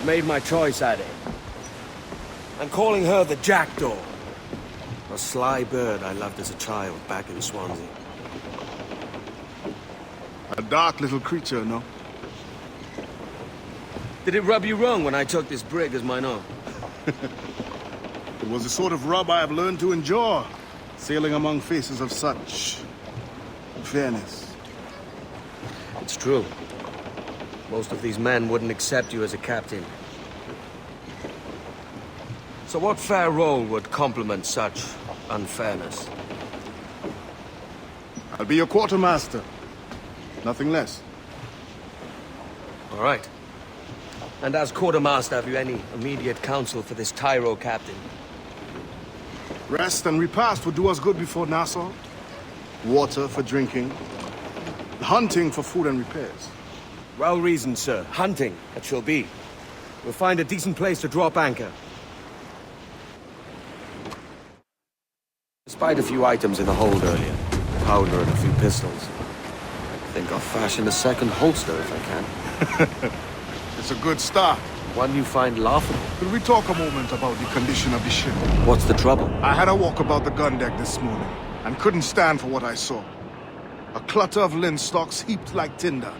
I've made my choice, Addy. I'm calling her the Jackdaw. A sly bird I loved as a child back in Swansea. A dark little creature, no? Did it rub you wrong when I took this brig as mine own? It was the sort of rub I have learned to endure, sailing among faces of such fairness. It's true. Most of these men wouldn't accept you as a captain. So what fair role would complement such unfairness? I'll be your quartermaster. Nothing less. All right. And as quartermaster, have you any immediate counsel for this Tyro captain? Rest and repast would do us good before Nassau. Water for drinking. Hunting for food and repairs. Well reasoned, sir. Hunting, it shall be. We'll find a decent place to drop anchor. Despite a few items in the hold earlier, powder and a few pistols, I think I'll fashion a second holster if I can. It's a good start. One you find laughable. Could we talk a moment about the condition of the ship? What's the trouble? I had a walk about the gun deck this morning, and couldn't stand for what I saw. A clutter of linstocks heaped like tinder,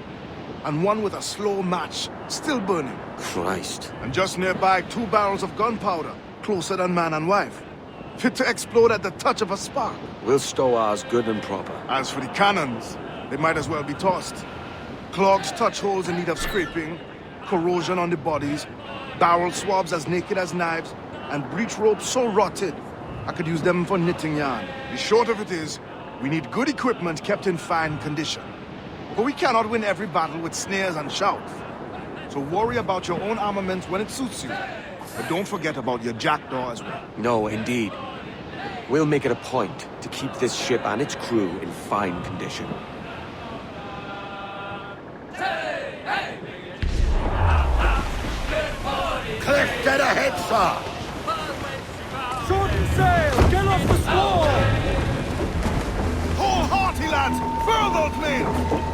and one with a slow match still burning. Christ. And just nearby, 2 barrels of gunpowder, closer than man and wife, fit to explode at the touch of a spark. We'll stow ours good and proper. As for the cannons, they might as well be tossed. Clogs touch holes in need of scraping, corrosion on the bodies, barrel swabs as naked as knives, and breech ropes so rotted, I could use them for knitting yarn. The short of it is, we need good equipment kept in fine condition. But we cannot win every battle with snares and shouts. So worry about your own armament when it suits you. But don't forget about your jackdaw as well. No, indeed. We'll make it a point to keep this ship and its crew in fine condition. Cliff, get ahead, sir! Shorten sail! Get off the squall! Hold hearty, lads! Furl those men!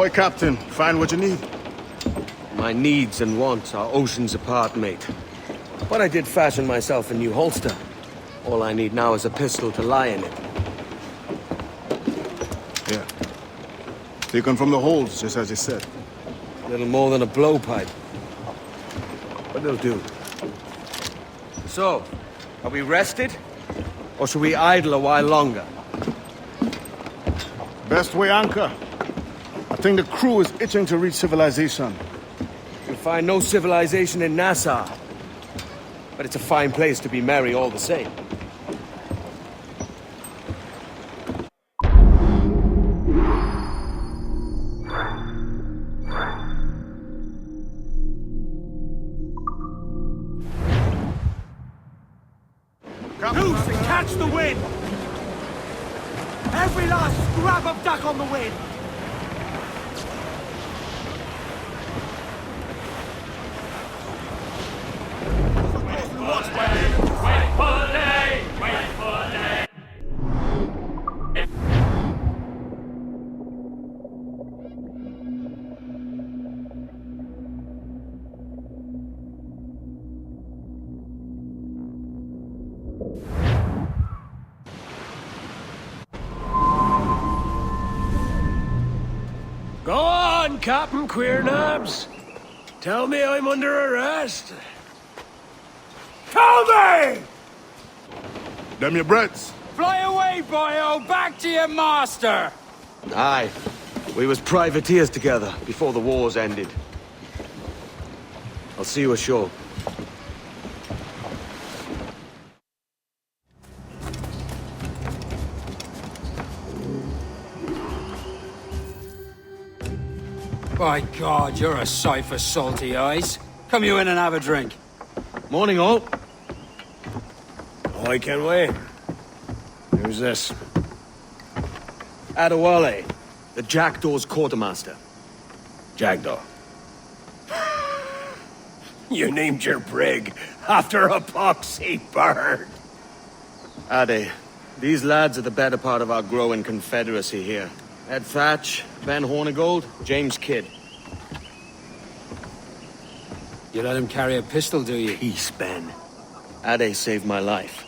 Ahoy, Captain. Find what you need. My needs and wants are oceans apart, mate. But I did fashion myself a new holster. All I need now is a pistol to lie in it. Yeah. Taken from the holds, just as you said. Little more than a blowpipe. But it'll do. So, are we rested? Or should we idle a while longer? Best way anchor. I think the crew is itching to reach civilization. You'll find no civilization in Nassau. But it's a fine place to be merry all the same. Loose and catch the wind! Every last scrap of duck on the wind! Go on, Captain Queernabs. Tell me I'm under arrest. Tell me! Them your breads. Fly away, boyo! Back to your master! Aye. We was privateers together before the wars ended. I'll see you ashore. By God, you're a sight for salty eyes. Come you in and have a drink. Morning, all. I can wait. Who's this? Adewale, the Jackdaw's quartermaster. Jackdaw. You named your brig after a poxy bird. Ade, these lads are the better part of our growing confederacy here. Ed Thatch, Ben Hornigold, James Kidd. You let him carry a pistol, do you? Peace, Ben. Ade saved my life.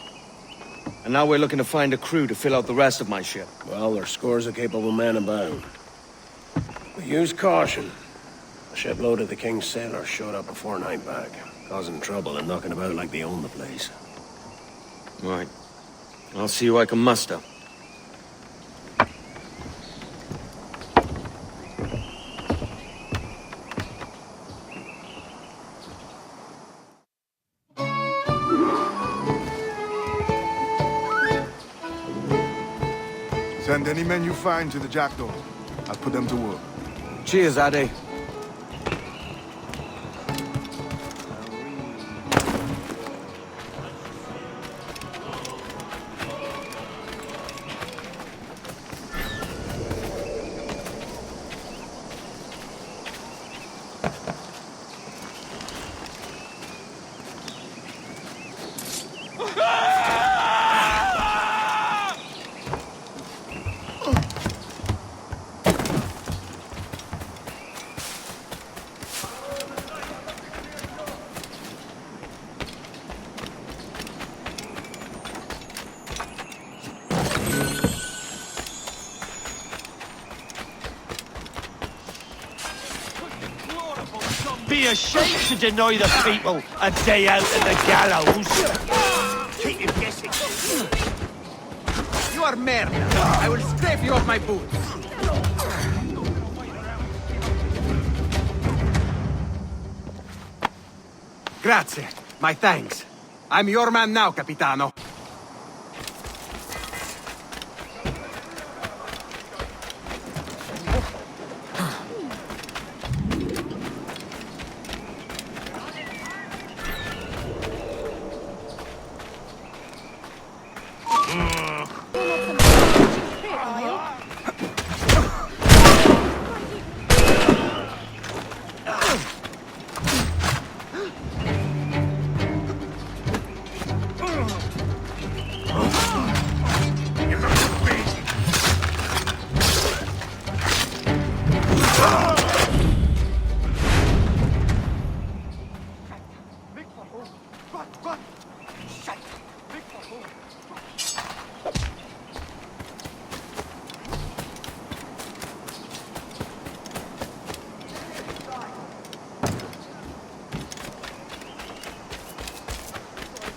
And now we're looking to find a crew to fill out the rest of my ship. Well, there's scores of capable men about. But use caution. A shipload of the King's sailors showed up before night back, causing trouble and knocking about like they own the place. Right. I'll see who I can muster. Send any men you find to the Jackdaw. I'll put them to work. Cheers, Ade. Be ashamed to deny the people a day out of the gallows. Keep him guessing. You are merda. I will scrape you off my boots. Grazie. My thanks. I'm your man now, Capitano.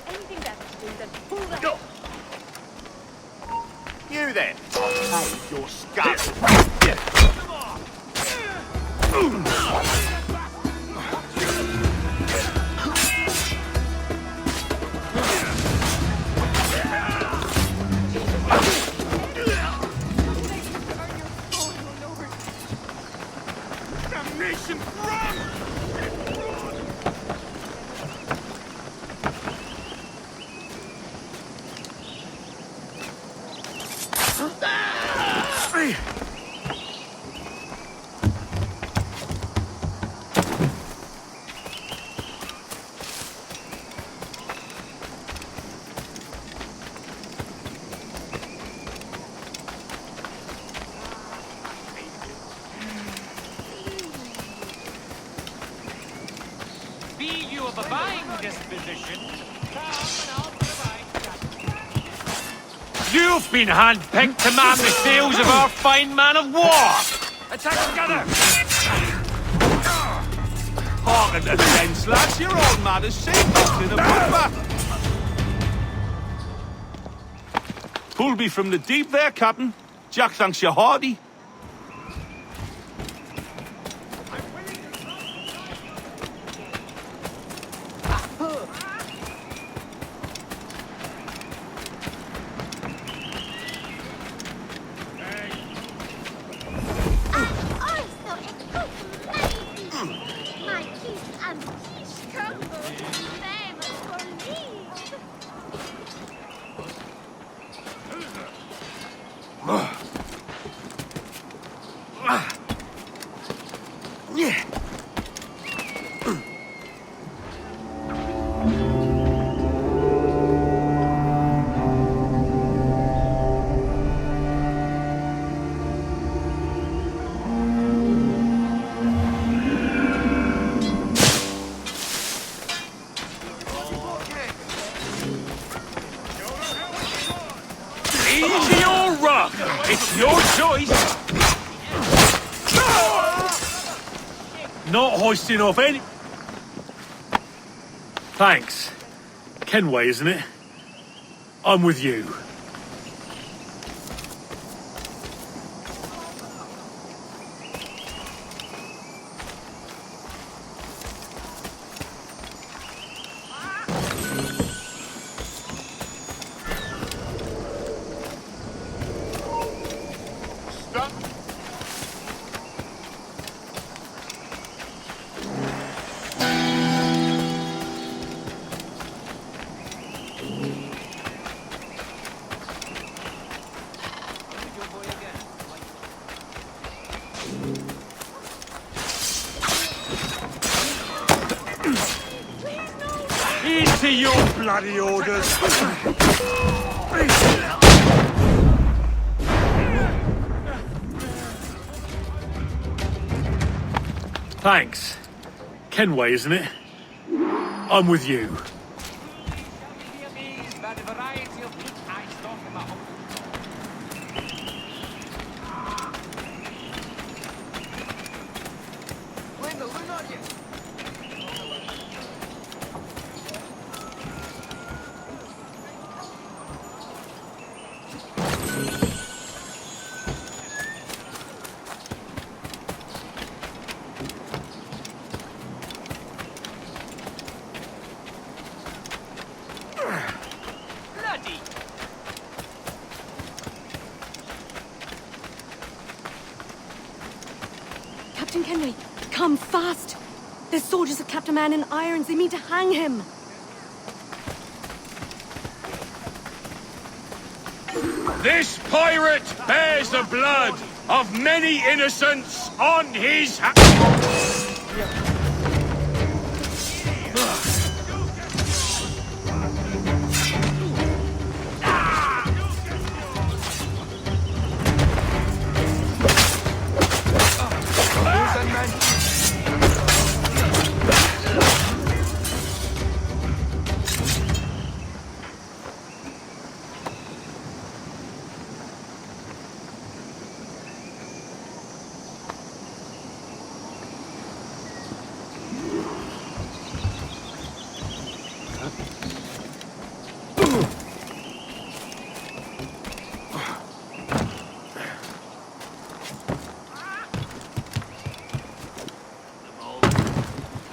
Anything better to do than pull the Go. You then. Hey, your scum. Damnation, run! Be you of a buying disposition, You've been handpicked to man the sails of our fine man of war! attack together! Harken to the ends, lads. You're all mad as sailors in a bloodbath. Pulled me from the deep there, Captain. Jack thanks you hearty. My kiss and fish crumble, famous for leaves. Easy or rough, it's your choice. Not hoisting off any... Thanks. Kenway, isn't it? I'm with you. Into your bloody orders! Thanks. Kenway, isn't it? I'm with you. Be amazed by the variety of loot I stock in my home. Bloody! Captain Kenway, come fast! There's soldiers of Captain Man in irons. They mean to hang him. This pirate bears the blood of many innocents on his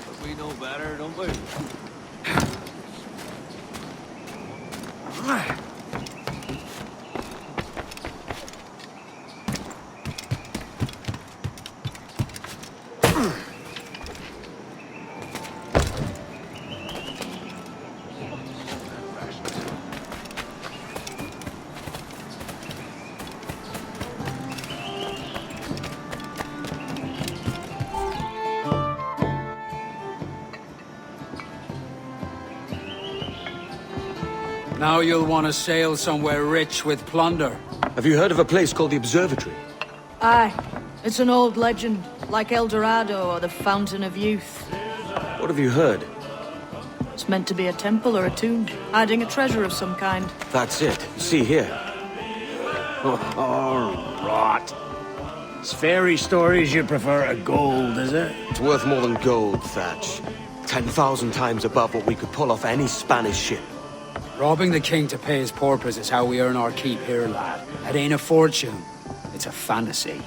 But we know better, don't we? Now you'll want to sail somewhere rich with plunder. Have you heard of a place called the Observatory? Aye. It's an old legend, like El Dorado or the Fountain of Youth. What have you heard? It's meant to be a temple or a tomb, hiding a treasure of some kind. That's it. See here. Oh, rot. It's fairy stories you prefer to gold, is it? It's worth more than gold, Thatch. 10,000 times above what we could pull off any Spanish ship. Robbing the king to pay his porpoise is how we earn our keep here, lad. It ain't a fortune. It's a fantasy.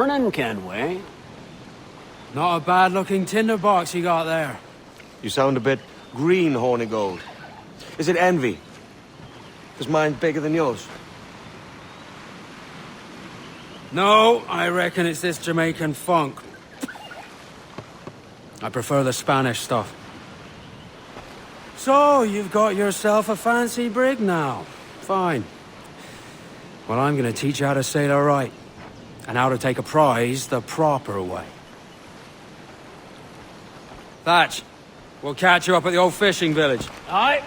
Morning, Kenway. Not a bad-looking tinderbox you got there. You sound a bit green, Hornigold. Is it envy? Is mine bigger than yours? No, I reckon it's this Jamaican funk. I prefer the Spanish stuff. So, you've got yourself a fancy brig now. Fine. Well, I'm gonna teach you how to sail her right. And how to take a prize the proper way. Thatch, we'll catch you up at the old fishing village. Aye.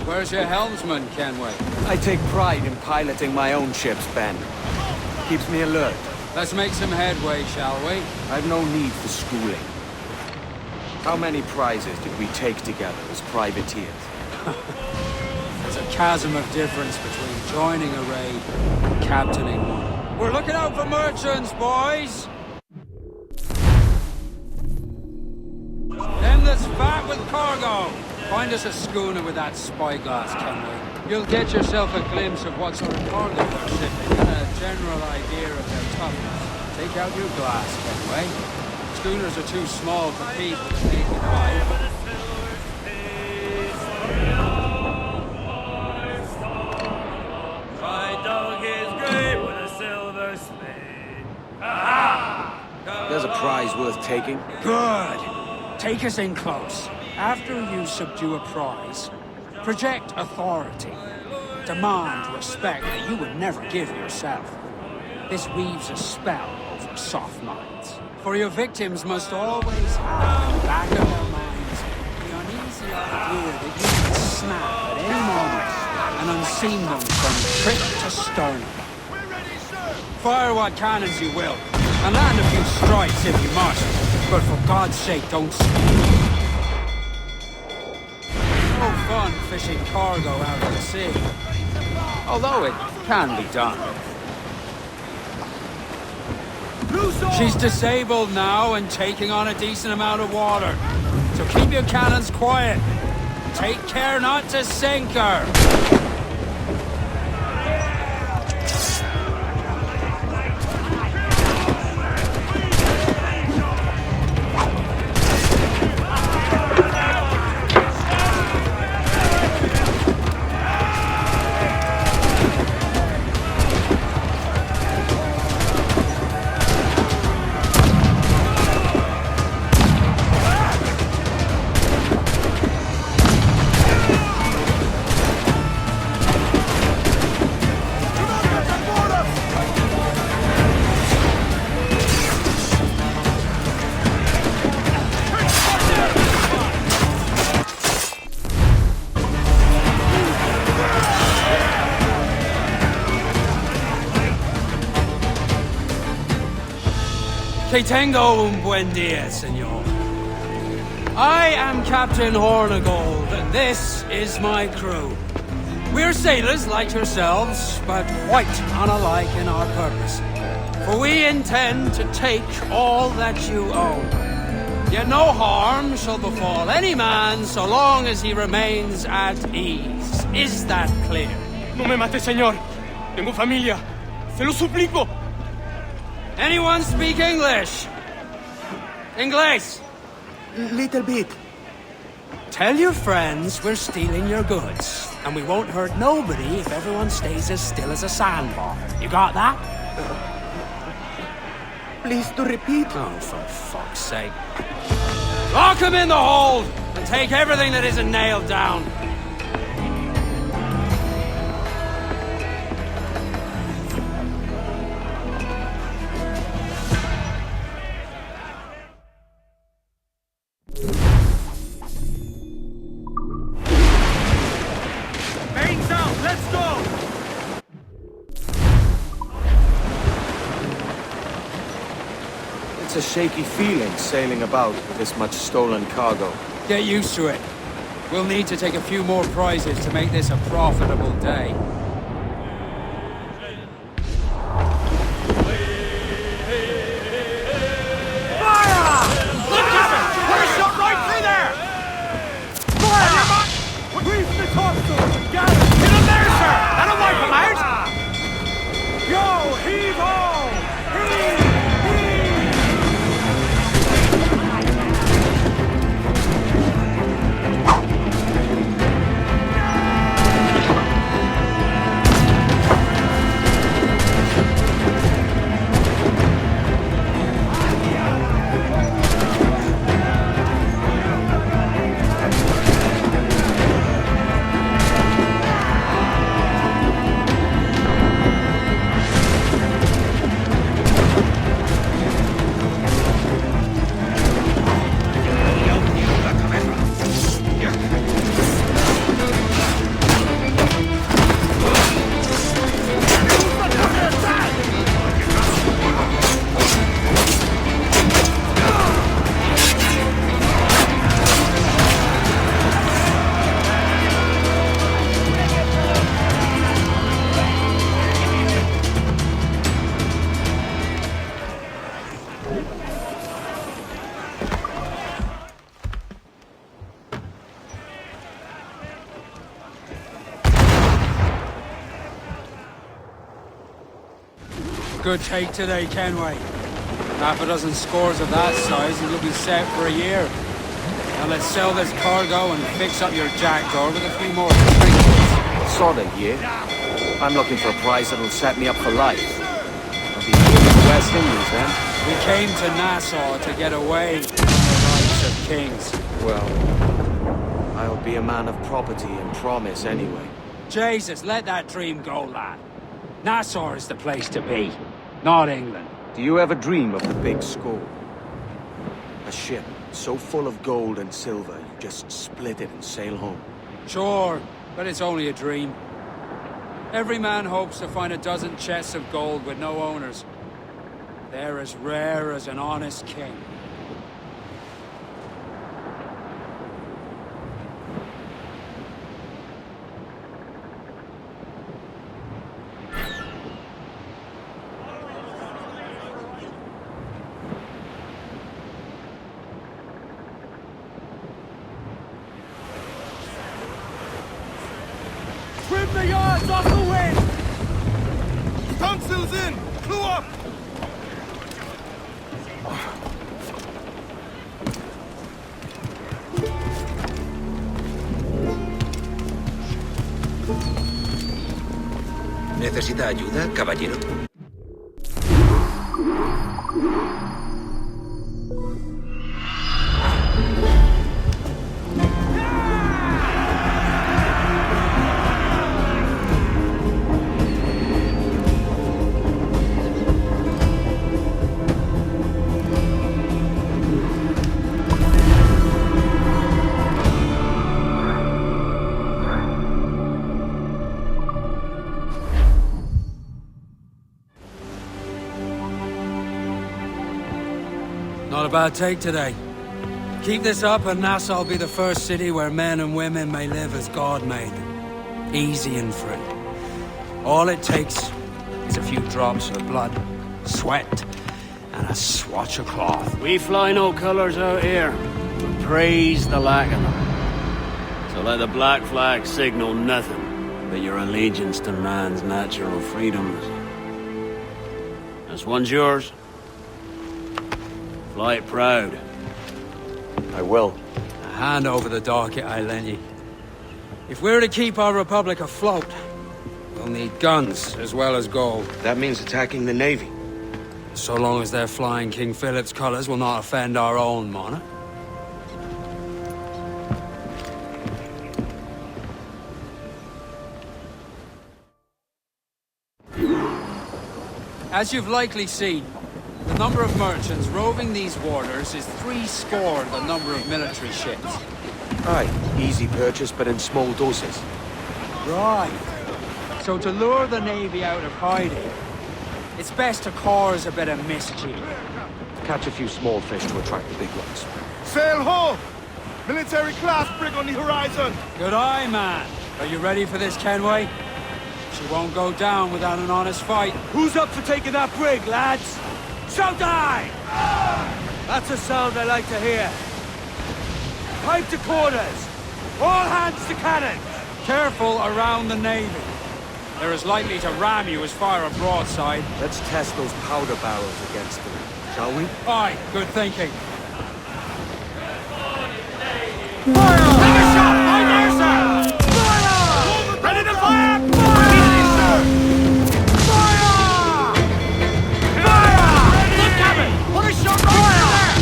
Where's your helmsman, Kenway? I take pride in piloting my own ships, Ben. Keeps me alert. Let's make some headway, shall we? I've no need for schooling. How many prizes did we take together as privateers? There's a chasm of difference between joining a raid and captaining one. We're looking out for merchants, boys! Them that's fat with cargo! Find us a schooner with that spyglass, Kenway. You'll get yourself a glimpse of what sort of cargo they're shipping and a general idea of their toughness. Take out your glass, Kenway. Schooners are too small for people with the naked eye. My dog is great with a silver spade. Ha! There's a prize worth taking. Good! Take us in close. After you subdue a prize, project authority. Demand respect that you would never give yourself. This weaves a spell over soft minds. For your victims must always have in the back of their minds the uneasy idea that you can snap at any moment and unseam them from trip to sternum. Fire what cannons you will, and land a few strikes if you must, but for God's sake don't speak. fishing cargo out of the sea. Although it can be done. She's disabled now and taking on a decent amount of water. So keep your cannons quiet. Take care not to sink her. Que tengo un buen día, senor. I am Captain Hornigold, and this is my crew. We're sailors like yourselves, but quite unalike in our purpose. For we intend to take all that you own. Yet no harm shall befall any man so long as he remains at ease. Is that clear? No me mate, señor. Tengo familia. Se lo suplico. Anyone speak English? English? Little bit. Tell your friends we're stealing your goods, and we won't hurt nobody if everyone stays as still as a sandbar. You got that? Please to repeat. Oh, for fuck's sake. Lock him in the hold, and take everything that isn't nailed down. It's a shaky feeling sailing about with this much stolen cargo. Get used to it. We'll need to take a few more prizes to make this a profitable day. Good take today, Kenway. Half a dozen scores of that size and you'll be set for a year. Now let's sell this cargo and fix up your jackdaw with a few more trinkets. Sort of, yeah. I'm looking for a prize that'll set me up for life. I'll be here in the West Indies, then. We came to Nassau to get away from the rights of kings. Well, I'll be a man of property and promise anyway. Jesus, let that dream go, lad. Nassau is the place to be, not England. Do you ever dream of the big score? A ship so full of gold and silver, you just split it and sail home. Sure, but it's only a dream. Every man hopes to find a dozen chests of gold with no owners. They're as rare as an honest king. Trim the yards off the wind! Stunsails in! Clew up! ¿Necesita ayuda, caballero? Not a bad take today. Keep this up and Nassau will be the first city where men and women may live as God made them. Easy and free. All it takes is a few drops of blood, sweat, and a swatch of cloth. We fly no colours out here, but praise the lack of them. So let the black flag signal nothing but your allegiance to man's natural freedoms. This one's yours. Fly it proud. I will. A hand over the docket I lent you. If we're to keep our republic afloat, we'll need guns as well as gold. That means attacking the Navy. So long as they're flying King Philip's colours will not offend our own monarch. As you've likely seen, the number of merchants roving these waters is 70 the number of military ships. Aye, easy purchase, but in small doses. Right. So to lure the Navy out of hiding, it's best to cause a bit of mischief. Catch a few small fish to attract the big ones. Sail ho! Military class brig on the horizon! Good eye, man. Are you ready for this, Kenway? She won't go down without an honest fight. Who's up for taking that brig, lads? So die! That's a sound I like to hear. Pipe to quarters! All hands to cannon! Careful around the Navy. They're as likely to ram you as fire a broadside. Let's test those powder barrels against them, shall we? Aye, good thinking. Fire! Take a shot! Right there, sir! Fire! Ready to fire! Fire! Fire! Fire! Look, Captain! Put a shot right there!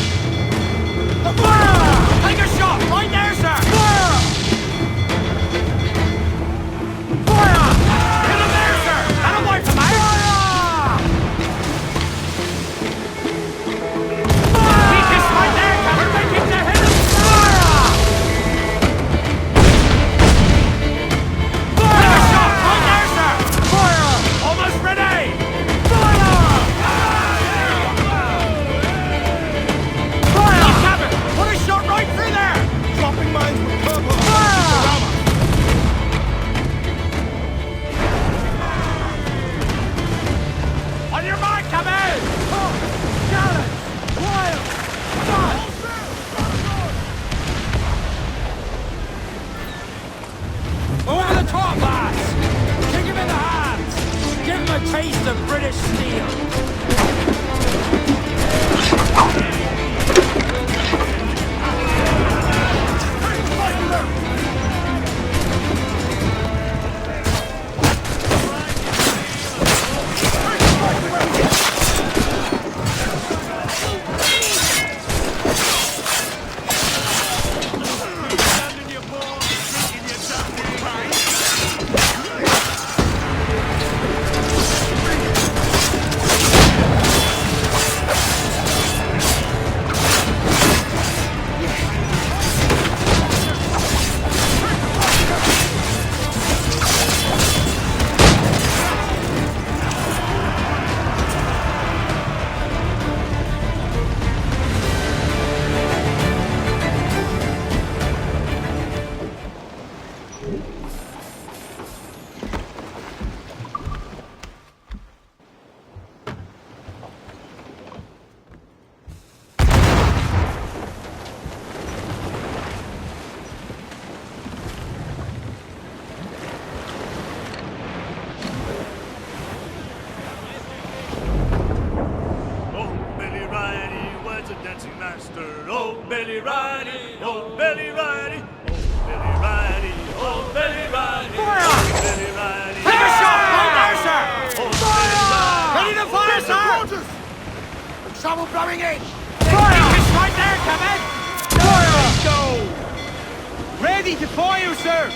Fire! Take a shot! Right there, sir! Fire! Fire! Hit him there, sir! That away from me! Fire! Keep this right there, Captain! We're making the hit him! Fire! Take a shot! Right there, sir! Fire! Almost ready! Fire! Fire! Look, Captain! Put a shot right through there! Dropping mines with purple! Fire! On your mark, come in! Gallant! Wild! Done! Over the top, lads! Kick him in the hands! Give him a taste of British steel! Ridey, old Billy Ridey, old Billy Ridey, old Billy Ridey, old Billy Ridey. Take a shot! Right there, sir! Fire! Ready to fire, sir! Trouble blowing in! Fire! It's right there, Captain! Fire! Go! Ready to fire, sir!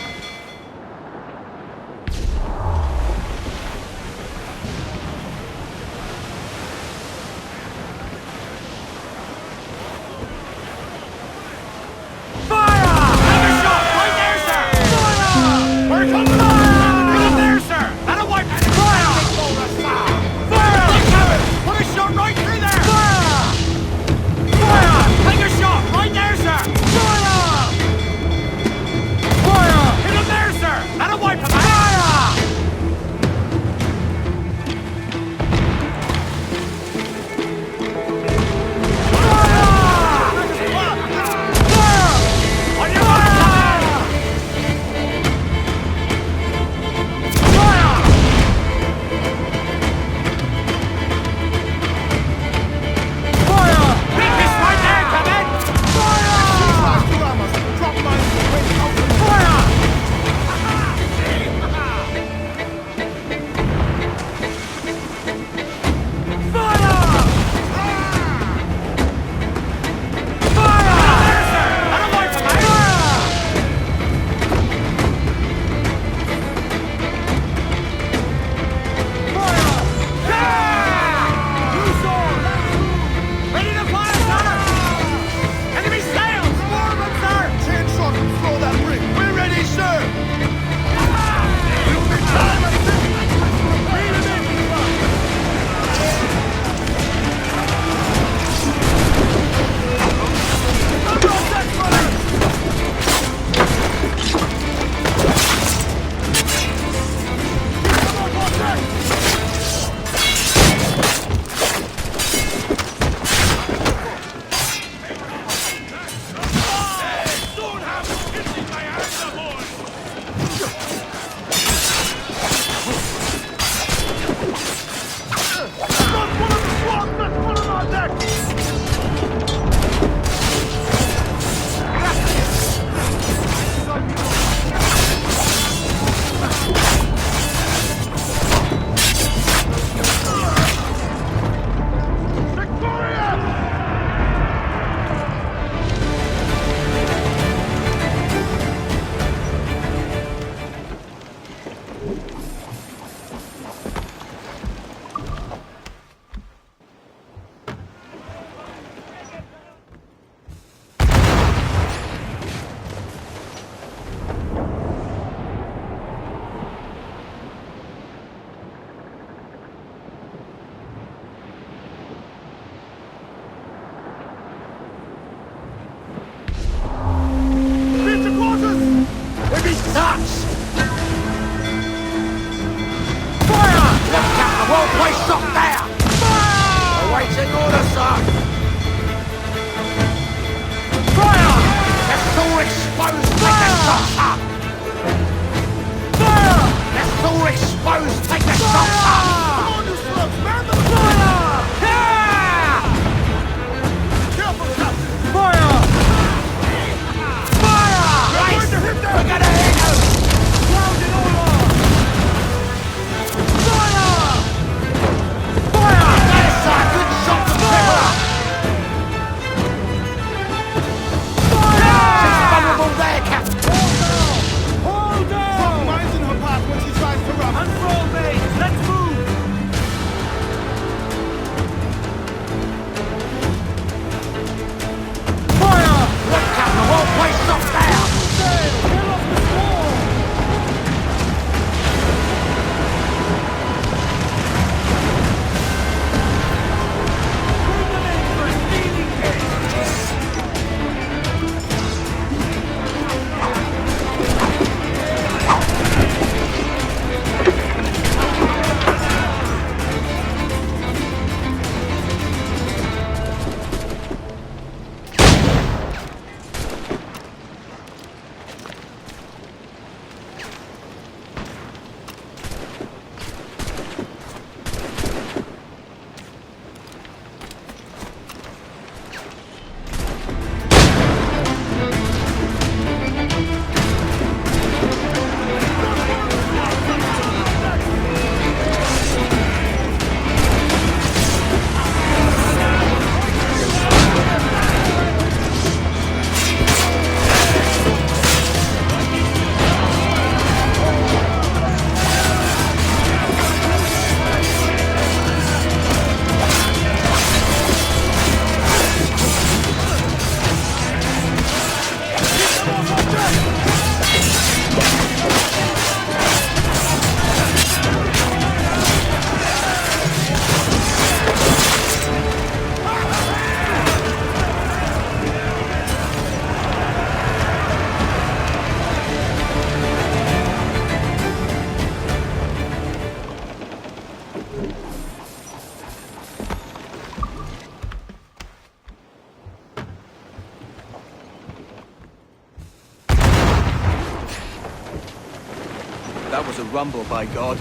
That was a rumble, by God.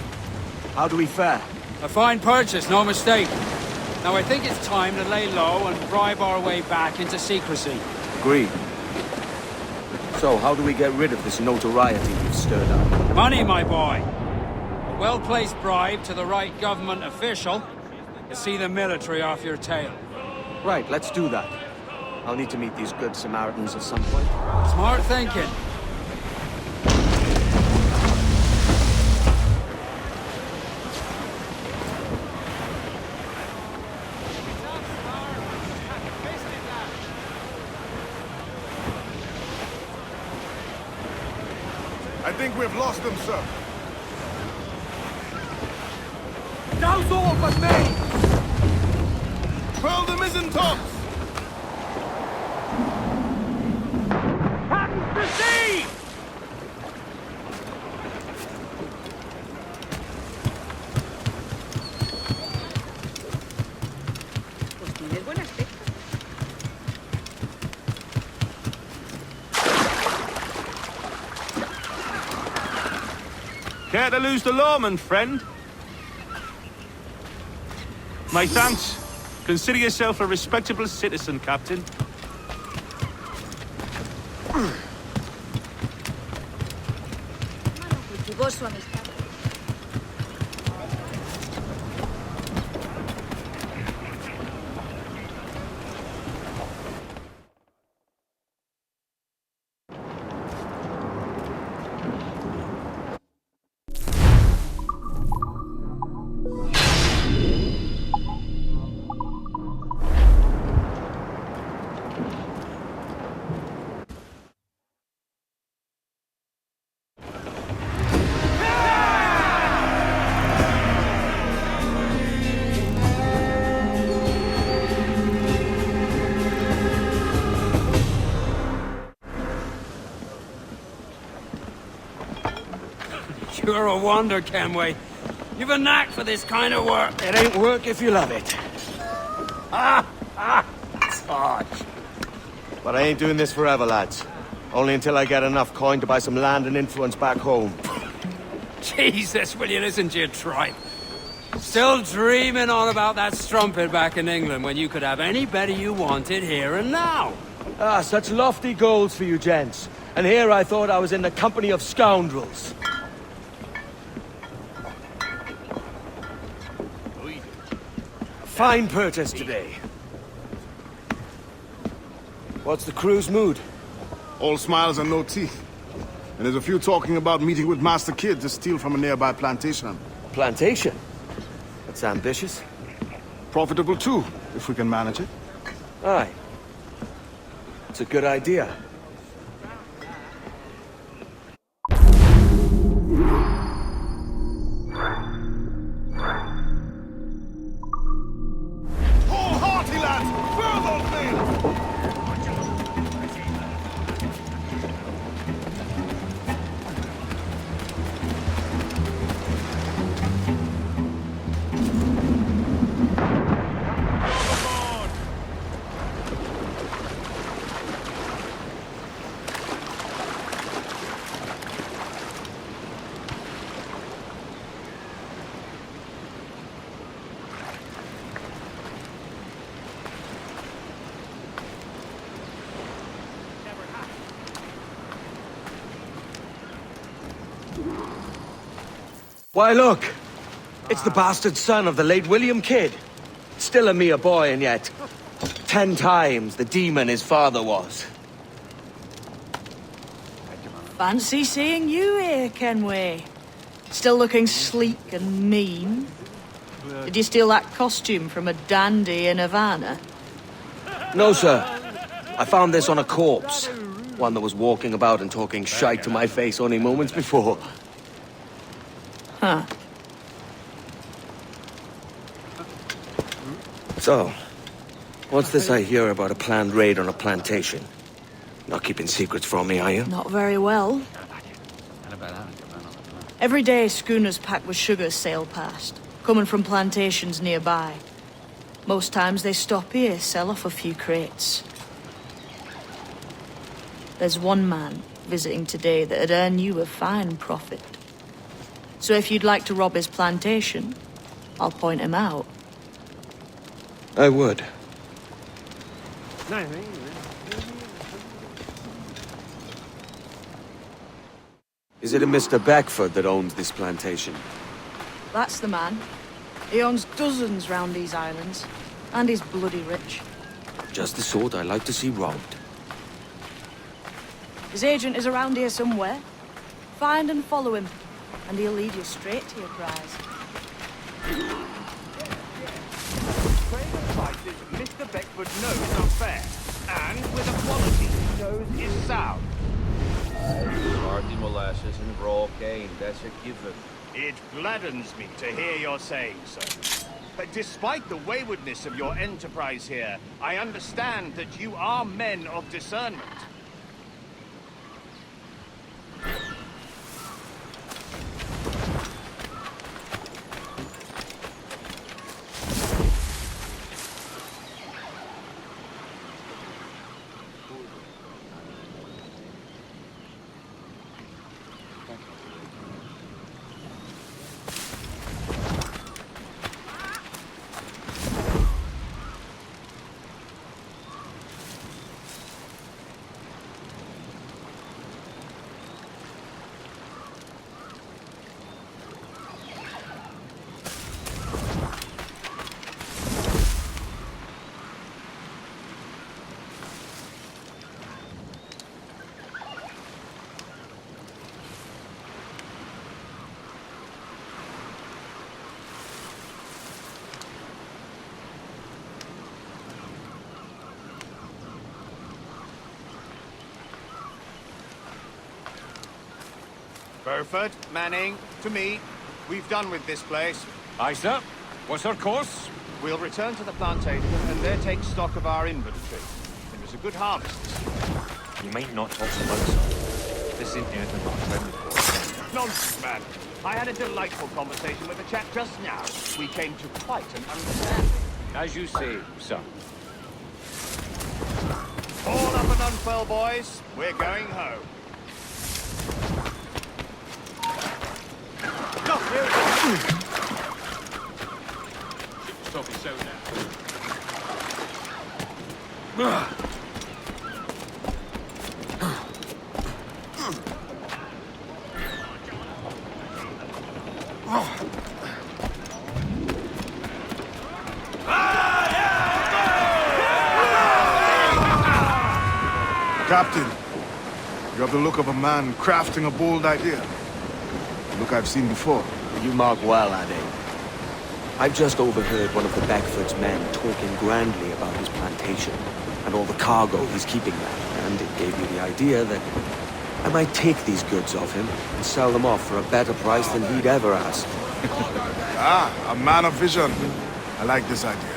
How do we fare? A fine purchase, no mistake. Now I think it's time to lay low and bribe our way back into secrecy. Agreed. So, how do we get rid of this notoriety you've stirred up? Money, my boy. A well-placed bribe to the right government official to see the military off your tail. Right, let's do that. I'll need to meet these good Samaritans at some point. Smart thinking. I think we've lost them, sir. Now's all but me! Furl the mizzen tops! Hands to sea! Pues tienes buen aspecto. Care to lose the lawman, friend? My thanks. Consider yourself a respectable citizen, Captain. Cultivó su amistad. You're a wonder, Kenway. You've a knack for this kind of work. It ain't work if you love it. It's hard. But I ain't doing this forever, lads. Only until I get enough coin to buy some land and influence back home. Jesus, will you listen to your tripe? Still dreaming on about that strumpet back in England when you could have any better you wanted here and now. Ah, such lofty goals for you gents. And here I thought I was in the company of scoundrels. Fine purchase today. What's the crew's mood? All smiles and no teeth. And there's a few talking about meeting with Master Kid to steal from a nearby plantation. Plantation? That's ambitious. Profitable too, if we can manage it. Aye. It's a good idea. Wholeheartedly, lads! Furl those nails! Why, look! It's the bastard son of the late William Kidd. Still a mere boy, and yet 10 times the demon his father was. Fancy seeing you here, Kenway. Still looking sleek and mean. Did you steal that costume from a dandy in Havana? No, sir. I found this on a corpse. One that was walking about and talking shite to my face only moments before. Huh. So, what's this I hear about a planned raid on a plantation? Not keeping secrets from me, are you? Not very well. Every day, schooners packed with sugar sail past, coming from plantations nearby. Most times they stop here, sell off a few crates. There's one man visiting today that'd earn you a fine profit. So if you'd like to rob his plantation, I'll point him out. I would. Is it a Mr. Beckford that owns this plantation? That's the man. He owns dozens round these islands, and he's bloody rich. Just the sort I like to see robbed. His agent is around here somewhere. Find and follow him, and he'll lead you straight to your prize. Trade prices Mr. Beckford knows are fair, and with a quality he knows is sound. Hardly molasses and raw cane, that's a given. It gladdens me to hear you're saying so. But despite the waywardness of your enterprise here, I understand that you are men of discernment. Burford, Manning, to me. We've done with this place. Aye, sir. What's our course? We'll return to the plantation and there take stock of our inventory. It was a good harvest this year. You might not talk so loud, sir. This isn't anything but a friendly course. Nonsense, man. I had a delightful conversation with a chap just now. We came to quite an understanding. As you say, sir. All up and unfurl, boys. We're going home. Look, here it is. Stop it so now. Captain, you have the look of a man crafting a bold idea. Look I've seen before. You mark well, Ade. I've just overheard one of the Beckford's men talking grandly about his plantation and all the cargo he's keeping there, and it gave me the idea that I might take these goods off him and sell them off for a better price than he'd ever ask. A man of vision. I like this idea.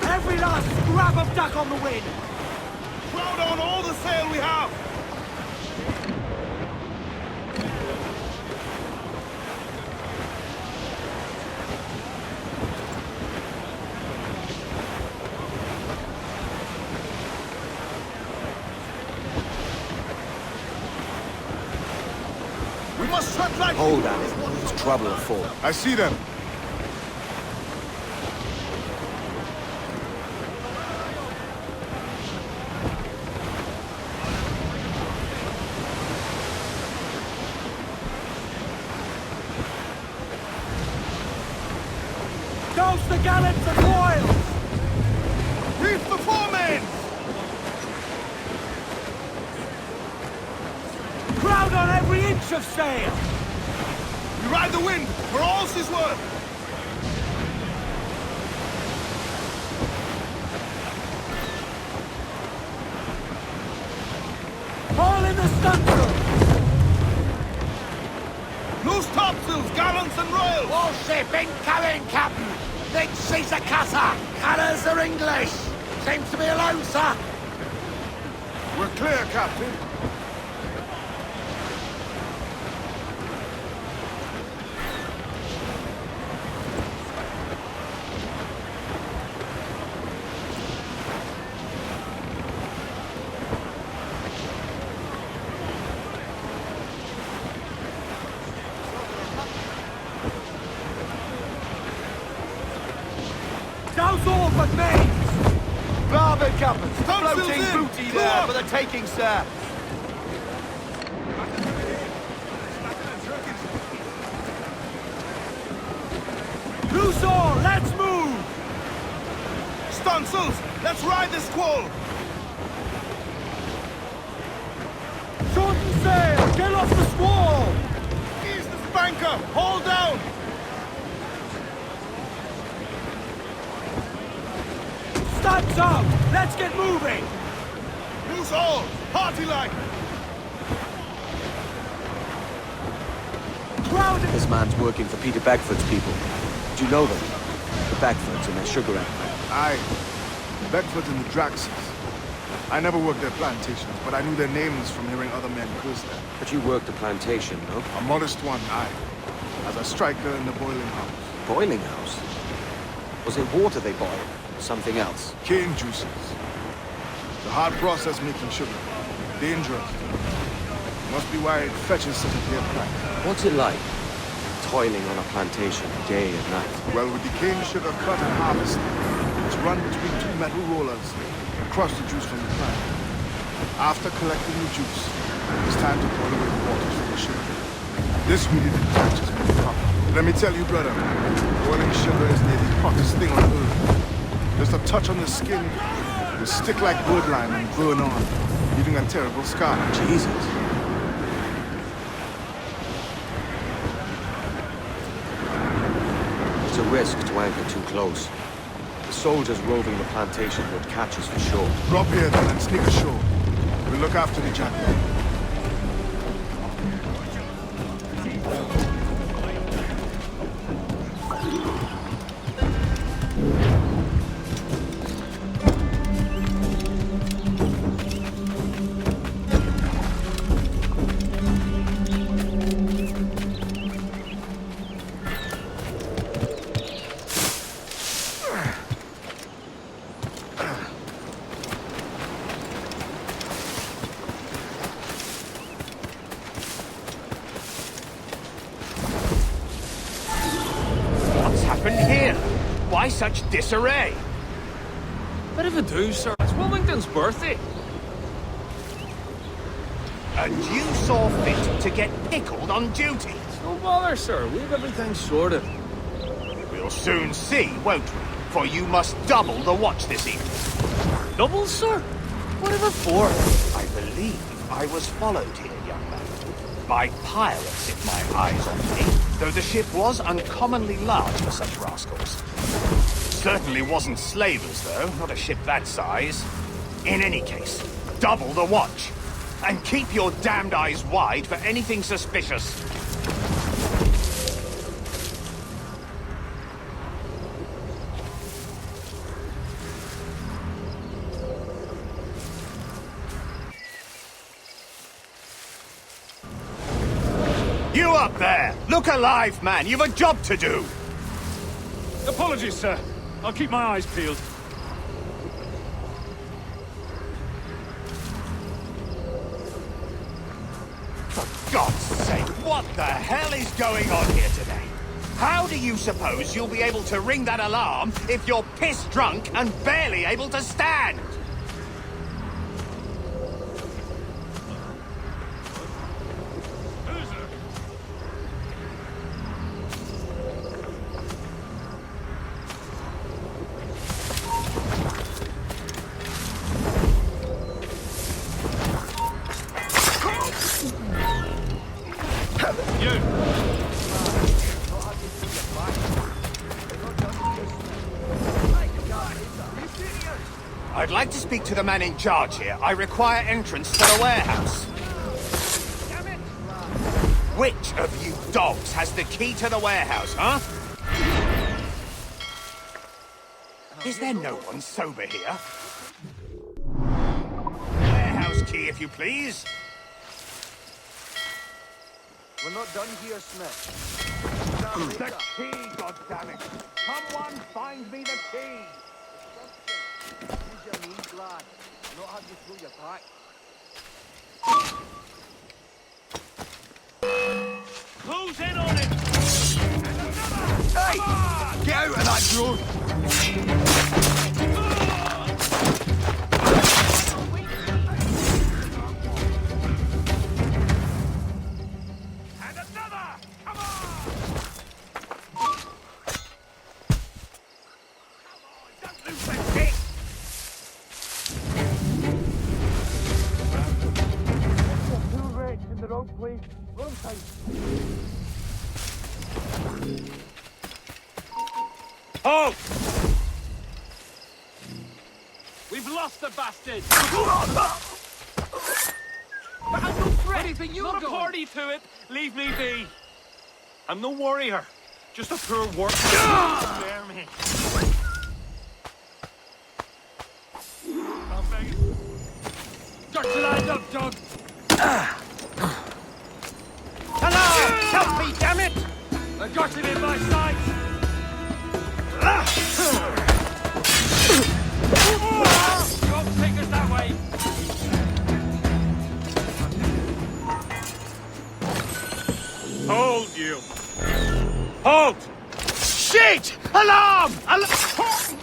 Every last scrap of duck on the wind! Crowd on all the sail we have! We must tread lightly! Hold at it. There's trouble afoot. I see them. Douse the gallants and royals! Reef the foremen! Crowd on every inch of sail! We ride the wind, for all's his worth! Haul in the stunsail! Loose topsails, gallants and royals! Warship incoming, Captain! Big Caesar cutter! Colours are English! Seems to be alone, sir! We're clear, Captain. Captain. Floating booty there for the taking, sir. Loose all, let's move! Stunsails, let's ride this squall! Shorten sail! Get off the squall! Ease the spanker! Hold down! Stunts out! Let's get moving! Loose all! Party line! Crowded! This man's working for Peter Beckford's people. Do you know them? The Beckfords and their Sugarcane. Aye. The Beckfords and the Draxes. I never worked their plantations, but I knew their names from hearing other men curse them. But you worked a plantation, no? A modest one, aye. As a striker in the boiling house. Boiling house? Was it water they boiled? Or something else? Cane juices. It's a hard process making sugar. Dangerous. Must be why it fetches such a dear price. What's it like? Toiling on a plantation day and night. Well, with the cane sugar cut and harvested, it's run between two metal rollers and crush the juice from the plant. After collecting the juice, it's time to boil away the waters from the sugar. This really detaches me from it. Let me tell you, brother, boiling sugar is near the hottest thing on earth. Just a touch on the skin will stick like birdlime and burn on, leaving a terrible scar. Jesus. It's a risk to anchor too close. The soldiers roving the plantation would catch us for sure. Drop here then and sneak ashore. We'll look after the jacket. Why such disarray? Bit of a do, sir. It's Wilmington's birthday. And you saw fit to get pickled on duty? No bother, sir. We've everything sorted. We'll soon see, won't we? For you must double the watch this evening. Double, sir? Whatever for? I believe I was followed here, young man. By pirates, if my eyes on me. Though the ship was uncommonly large for such rascals. Certainly wasn't slavers, though. Not a ship that size. In any case, double the watch. And keep your damned eyes wide for anything suspicious. You up there! Look alive, man! You've a job to do! Apologies, sir. I'll keep my eyes peeled. For God's sake, what the hell is going on here today? How do you suppose you'll be able to ring that alarm if you're piss-drunk and barely able to stand? I'd like to speak to the man in charge here. I require entrance to the warehouse. Which of you dogs has the key to the warehouse, huh? Is there no one sober here? Warehouse key, if you please. We're not done here, Smith. The key, goddammit! Someone find me the key! Use your knees, lad. Not have you through your back. Close in on it! Hey! Get out of that door! Don't please. Run tight. Halt! We've lost the bastard! But I'm no threat. Anything you Not a going? party to it. Leave me be. I'm no warrior. Just a poor worker. Spare me. I'm begging. Dirty lines up, dog. Hello! Help me, damn it! I got him in my sights. You won't take us that way. Hold you. Halt! Shit! Alarm! Alarm!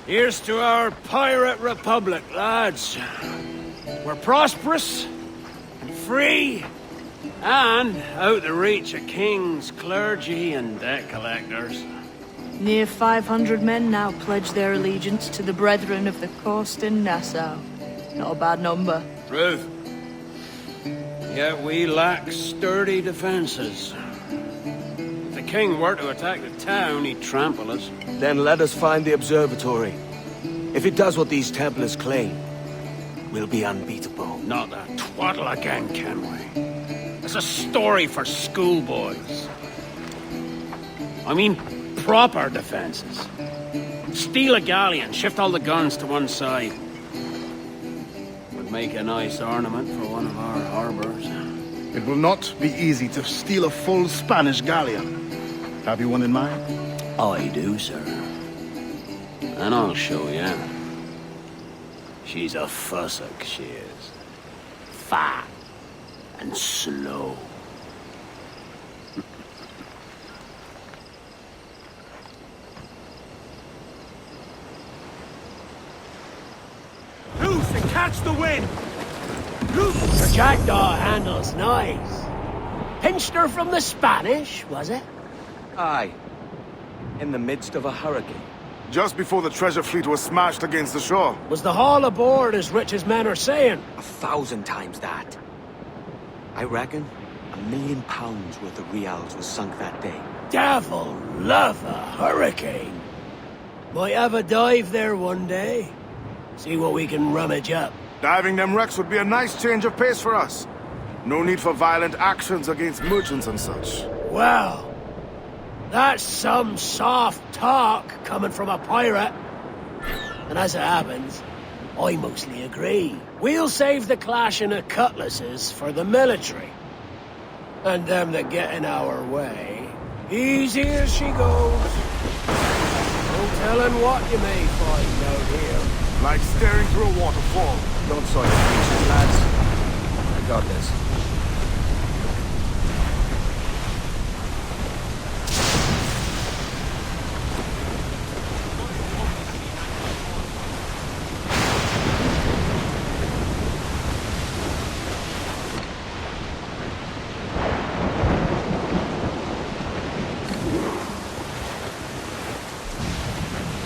Here's to our pirate republic, lads. We're prosperous, and free, and out the reach of kings, clergy, and debt collectors. Near 500 men now pledge their allegiance to the Brethren of the Coast in Nassau. Not a bad number. Truth. Yet we lack sturdy defenses. If the king were to attack the town, he'd trample us. Then let us find the observatory. If it does what these Templars claim, we'll be unbeatable. Not that twaddle again, can we? It's a story for schoolboys. I mean, proper defenses. Steal a galleon, shift all the guns to one side. Would make a nice ornament for one of our harbors. It will not be easy to steal a full Spanish galleon. Have you one in mind? I do, sir. And I'll show you. She's a fussock, she is. Fat and slow. Loose and catch the wind! Her jackdaw handle's nice. Pinched her from the Spanish, was it? Aye. In the midst of a hurricane. Just before the treasure fleet was smashed against the shore. Was the haul aboard as rich as men are saying? 1,000 times that. I reckon £1 million worth of reals was sunk that day. Devil love a hurricane. Might have a dive there one day. See what we can rummage up. Diving them wrecks would be a nice change of pace for us. No need for violent actions against merchants and such. Well, that's some soft talk coming from a pirate. And as it happens, I mostly agree. We'll save the clashing of cutlasses for the military. And them that get in our way, easy as she goes. No telling what you may find out here. Like staring through a waterfall. Don't soil your breeches, lads. I got this.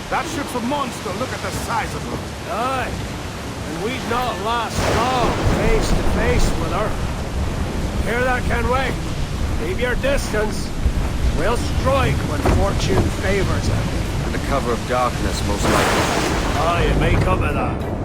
That ship's a monster. Look at the size of her. Aye. And we'd not last long face to face with her. Hear that, Kenway? Keep your distance. We'll strike when fortune favors it. Under cover of darkness, most likely. Aye, it may come to that.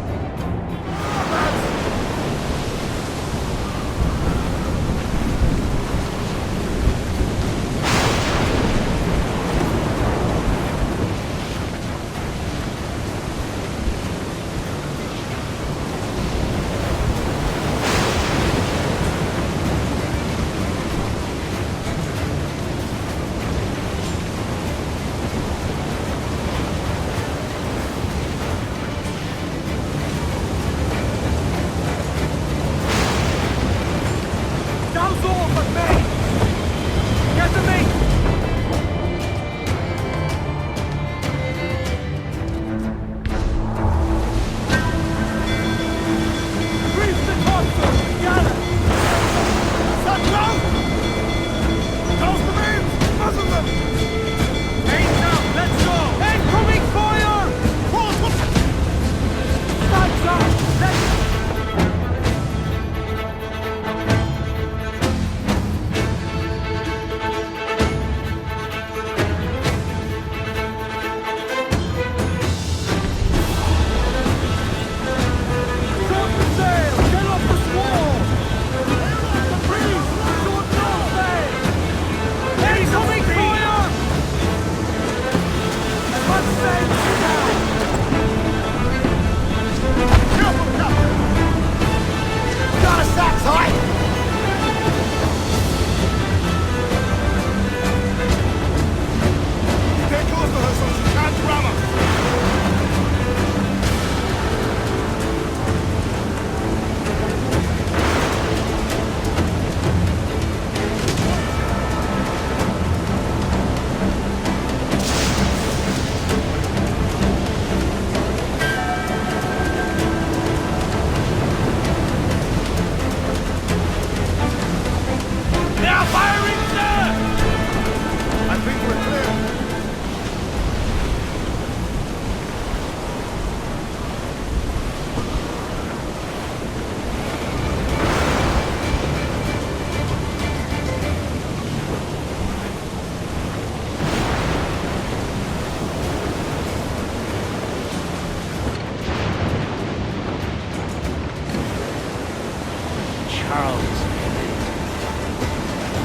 How's all but me? Get to me! Reach the console! Gather! Stop close! Close the beams! Muzzle them! Hands out! Let's go! Incoming fire! Stand up! Let's...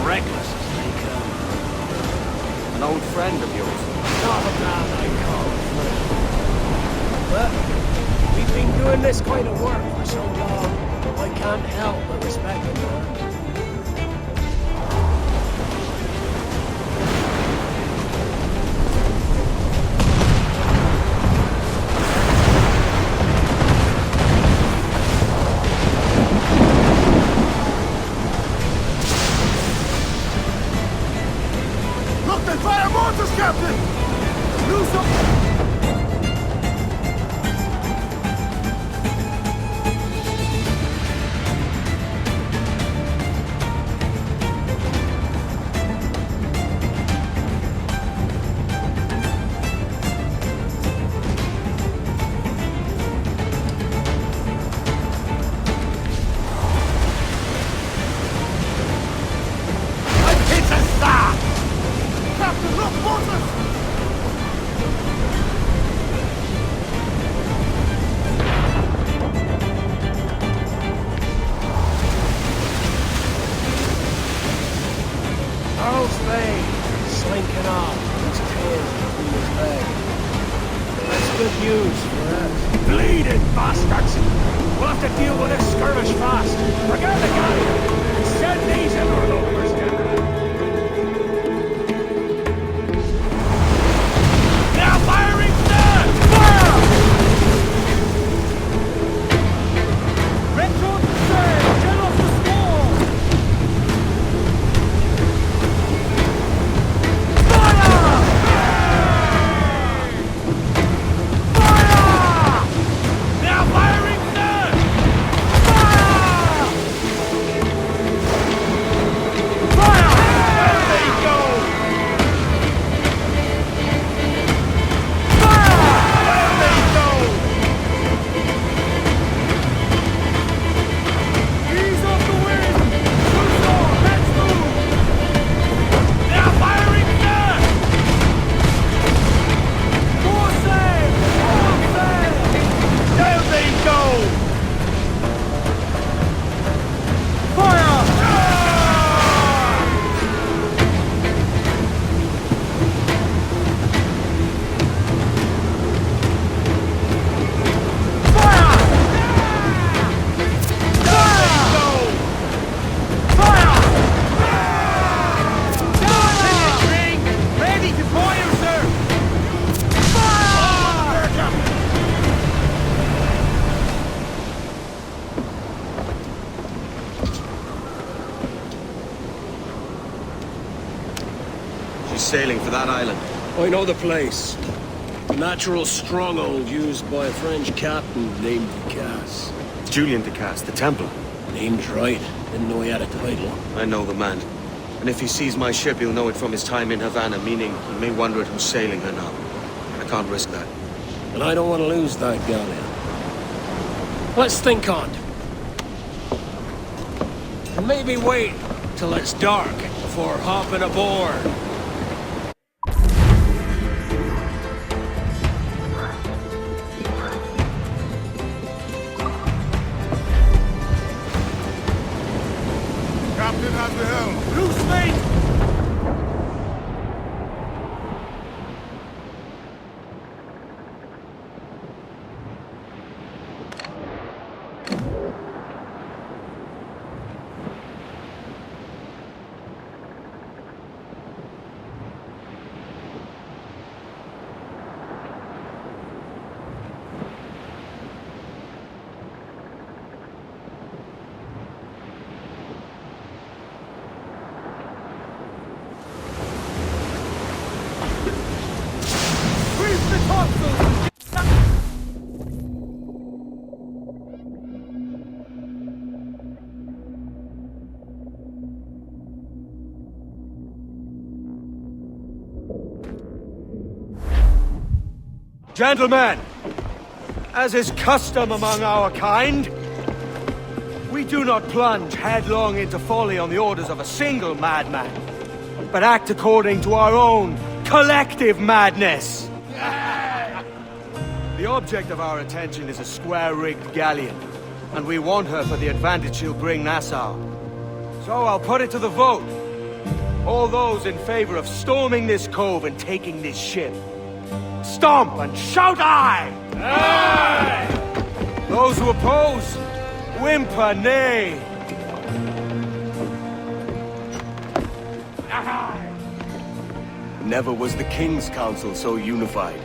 Reckless as they come. An old friend of yours? Not a man I call friend. But we've been doing this kind of work for so long, I can't help but respect him, man. Fire mortars, Captain! Lose them! Slinking off, his tail between his legs. That's good news for us. Bleeding bastards! We'll have to deal with this skirmish fast. Forget the guy! Send these interlopers down! Now firing down! Fire! Red Road to sail! Get off the squall! He's sailing for that island. I know the place. A natural stronghold used by a French captain named Ducasse. Julian Ducasse, the Templar. Name's right. Didn't know he had a title. I know the man. And if he sees my ship, he'll know it from his time in Havana, meaning he may wonder at who's sailing her now. I can't risk that. And I don't want to lose that galleon. Let's think on it. And maybe wait till it's dark before hopping aboard. Captain has the helm. Loose, mate! Gentlemen, as is custom among our kind, we do not plunge headlong into folly on the orders of a single madman, but act according to our own collective madness. The object of our attention is a square-rigged galleon, and we want her for the advantage she'll bring Nassau. So I'll put it to the vote. All those in favor of storming this cove and taking this ship, stomp and shout aye! Aye! Those who oppose, whimper nay! Aye! Never was the King's Council so unified.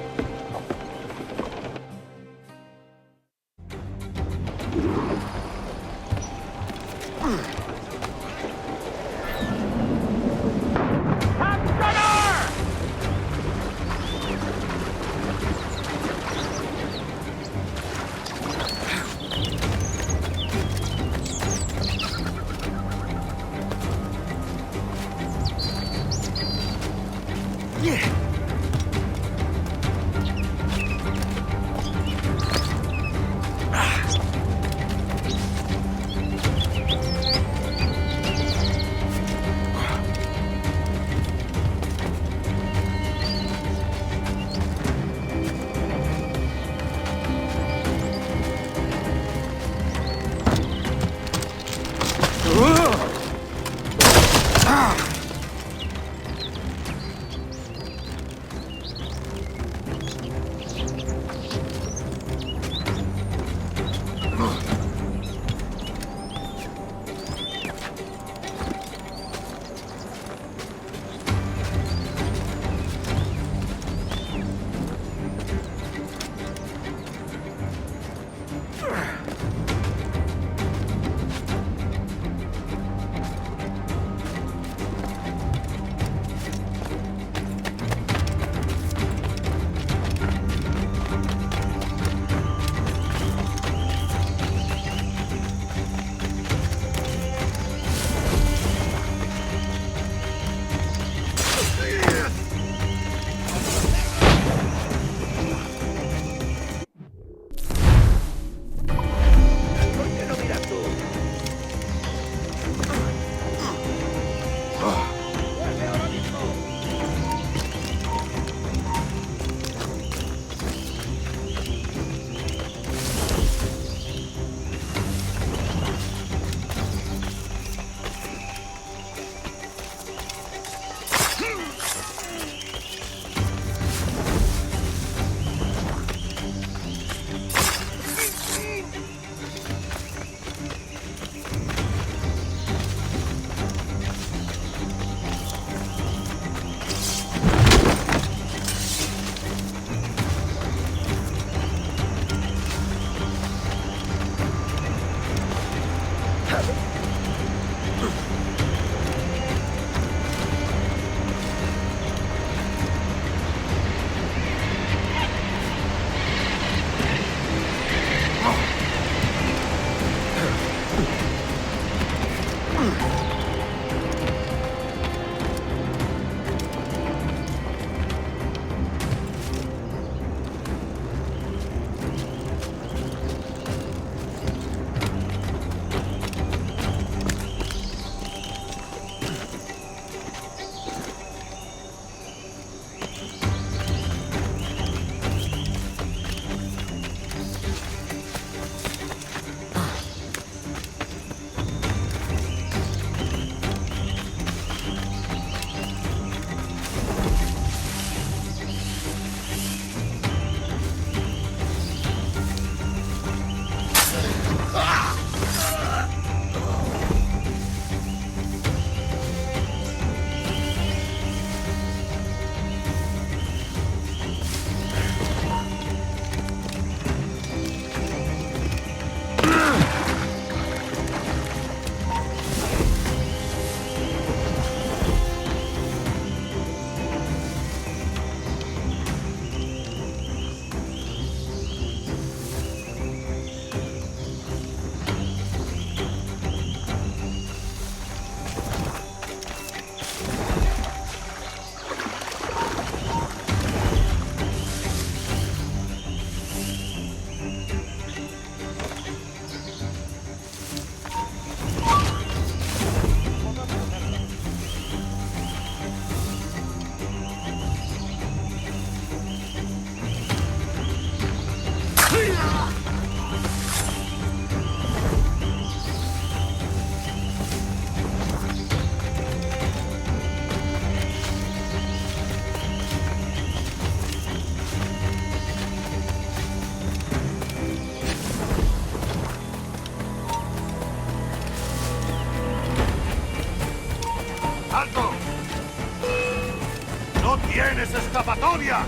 tienes escapatoria!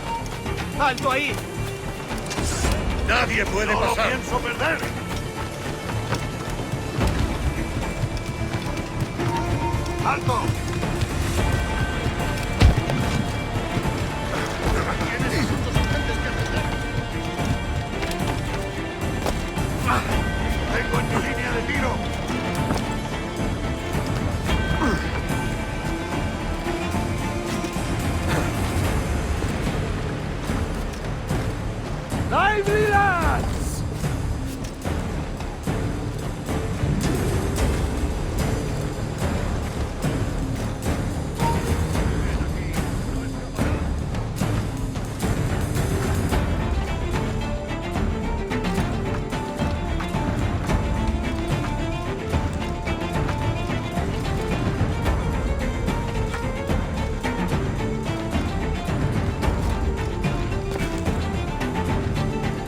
¡Alto ahí! ¡Nadie puede pasar! ¡No pienso perder! ¡Alto! Tienes asuntos urgentes que atender. ¡Tengo en mi línea de tiro! ¡Lively, lads!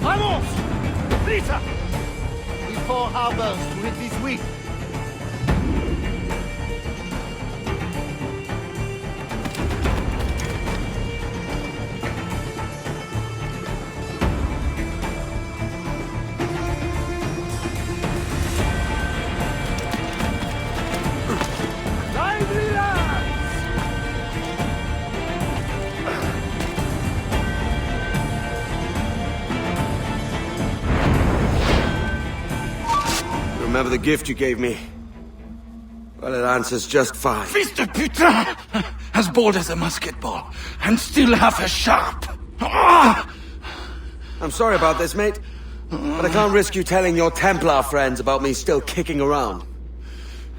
¡Vamos! ¡Prisa! We four harbors to rid this week. ¡Lively, lads! Remember the gift you gave me? Well, it answers just fine. Fils de putain! As bold as a musket ball, and still half as sharp. Ah! I'm sorry about this, mate. But I can't risk you telling your Templar friends about me still kicking around.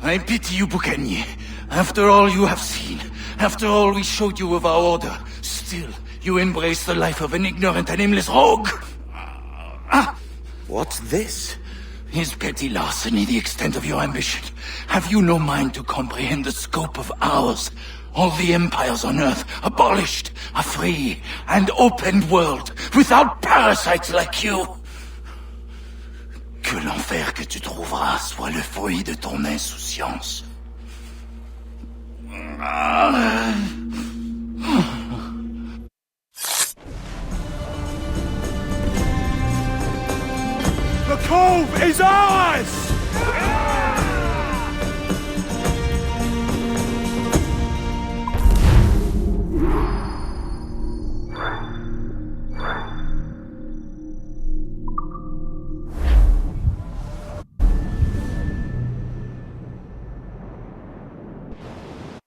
I pity you, Boucanier. After all you have seen, after all we showed you of our order, still you embrace the life of an ignorant and aimless rogue. What's this? Is petty larceny the extent of your ambition? Have you no mind to comprehend the scope of ours? All the empires on Earth abolished, a free and open world, without parasites like you. Que l'enfer que tu trouveras soit le fruit de ton insouciance. The cove is ours!